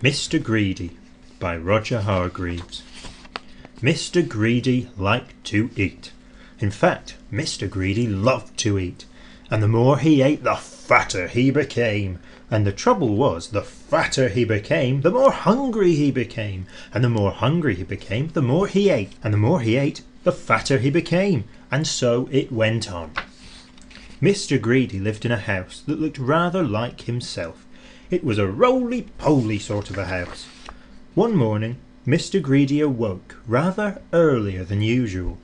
Mr. Greedy by Roger Hargreaves. Mr. Greedy liked to eat. In fact, Mr. Greedy loved to eat, and the more he ate, the fatter he became. And the trouble was, the fatter he became, the more hungry he became, and the more hungry he became, the more he ate, and the more he ate, the fatter he became, and so it went on. Mr. Greedy lived in a house that looked rather like himself. It was a roly-poly sort of a house. One morning, Mr. Greedy awoke rather earlier than usual.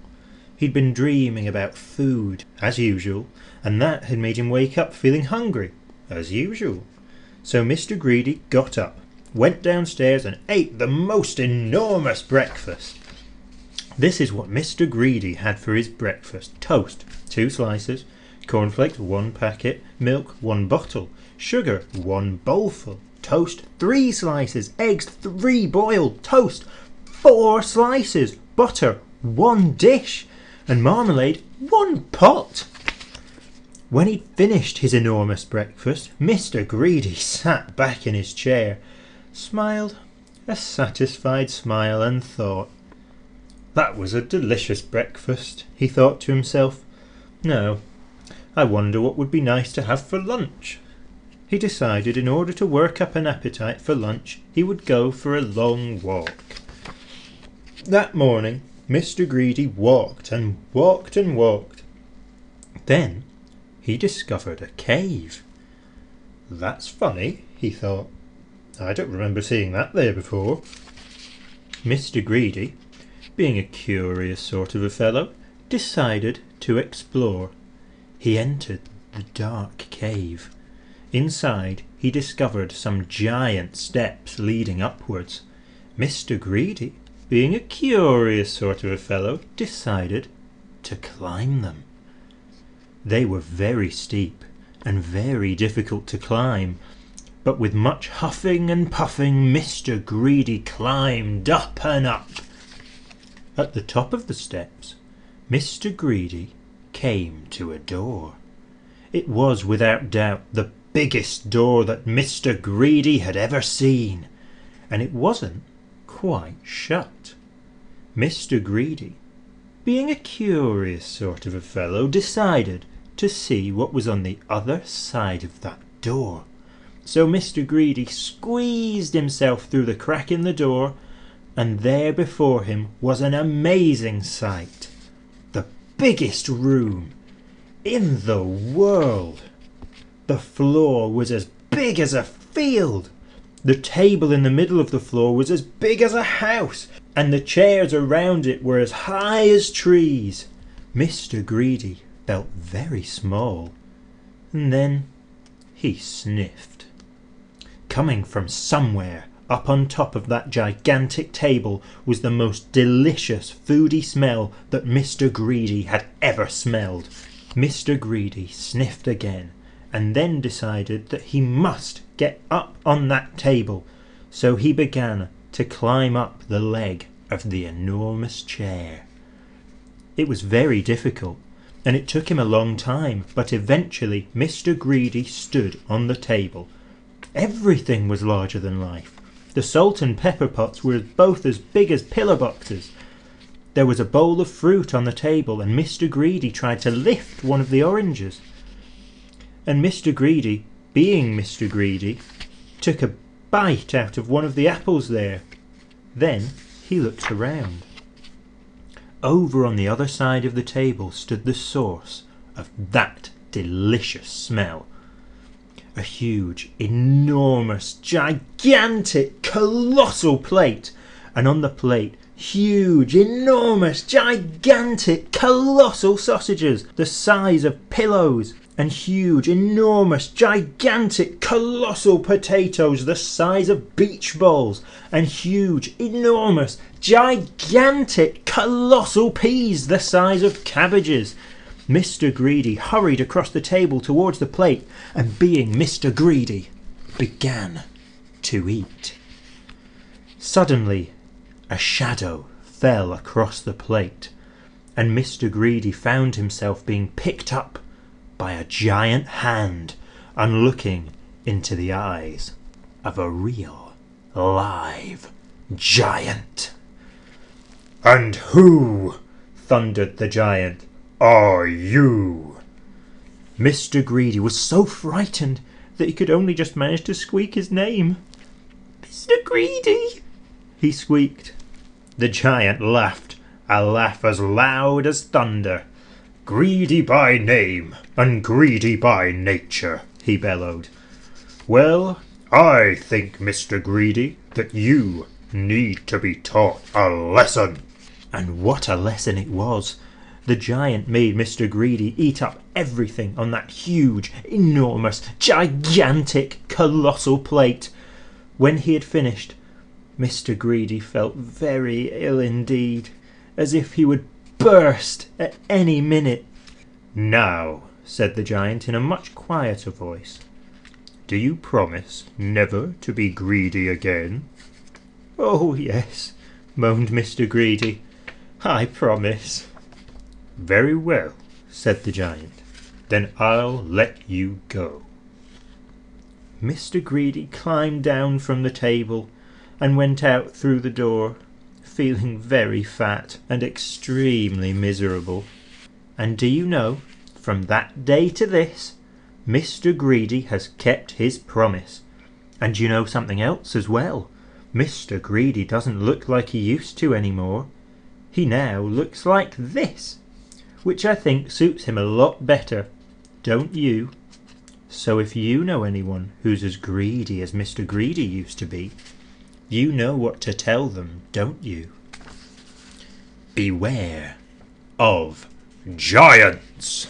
He'd been dreaming about food, as usual, and that had made him wake up feeling hungry, as usual. So Mr. Greedy got up, went downstairs and ate the most enormous breakfast. This is what Mr. Greedy had for his breakfast: toast, 2 slices, cornflakes, 1 packet, milk, 1 bottle, sugar, 1 bowlful, toast, 3 slices, eggs, 3 boiled, toast, 4 slices, butter, 1 dish, and marmalade, 1 pot. When he'd finished his enormous breakfast, Mr. Greedy sat back in his chair, smiled a satisfied smile, and thought, "That was a delicious breakfast," he thought to himself. "No, I wonder what would be nice to have for lunch." He decided in order to work up an appetite for lunch, he would go for a long walk. That morning, Mr. Greedy walked and walked and walked. Then he discovered a cave. "That's funny," he thought. "I don't remember seeing that there before." Mr. Greedy, being a curious sort of a fellow, decided to explore. He entered the dark cave. Inside, he discovered some giant steps leading upwards. Mr. Greedy, being a curious sort of a fellow, decided to climb them. They were very steep and very difficult to climb, but with much huffing and puffing, Mr. Greedy climbed up and up. At the top of the steps, Mr. Greedy came to a door. It was without doubt the biggest door that Mr. Greedy had ever seen, and it wasn't quite shut. Mr. Greedy, being a curious sort of a fellow, decided to see what was on the other side of that door. So Mr. Greedy squeezed himself through the crack in the door, and there before him was an amazing sight: the biggest room in the world. The floor was as big as a field. The table in the middle of the floor was as big as a house, and the chairs around it were as high as trees. Mr. Greedy felt very small, and then he sniffed. Coming from somewhere up on top of that gigantic table was the most delicious foody smell that Mr. Greedy had ever smelled. Mr. Greedy sniffed again, and then decided that he must get up on that table, so he began to climb up the leg of the enormous chair. It was very difficult, and it took him a long time, but eventually Mr. Greedy stood on the table. Everything was larger than life. The salt and pepper pots were both as big as pillar boxes. There was a bowl of fruit on the table, and Mr. Greedy tried to lift one of the oranges. And Mr. Greedy, being Mr. Greedy, took a bite out of one of the apples there. Then he looked around. Over on the other side of the table stood the source of that delicious smell. A huge, enormous, gigantic, colossal plate, and on the plate huge, enormous, gigantic, colossal sausages the size of pillows, and huge, enormous, gigantic, colossal potatoes the size of beach balls, and huge, enormous, gigantic, colossal peas the size of cabbages. Mr. Greedy hurried across the table towards the plate, and being Mr. Greedy, began to eat. Suddenly, a shadow fell across the plate, and Mr. Greedy found himself being picked up by a giant hand and looking into the eyes of a real live giant. "And who," thundered the giant, "are you?" Mr. Greedy was so frightened that he could only just manage to squeak his name. "Mr. Greedy," he squeaked. The giant laughed, a laugh as loud as thunder. "Greedy by name and greedy by nature," he bellowed. "Well, I think, Mr. Greedy, that you need to be taught a lesson." And what a lesson it was! The giant made Mr. Greedy eat up everything on that huge, enormous, gigantic, colossal plate. When he had finished, Mr. Greedy felt very ill indeed, as if he would burst at any minute. "Now," said the giant in a much quieter voice, "do you promise never to be greedy again?" "Oh, yes," moaned Mr. Greedy, "I promise." "Very well," said the giant, "then I'll let you go." Mr. Greedy climbed down from the table and went out through the door, feeling very fat and extremely miserable. And do you know, from that day to this, Mr. Greedy has kept his promise. And you know something else as well. Mr. Greedy doesn't look like he used to anymore. He now looks like this, which I think suits him a lot better, don't you? So if you know anyone who's as greedy as Mr. Greedy used to be, you know what to tell them, don't you? Beware of giants.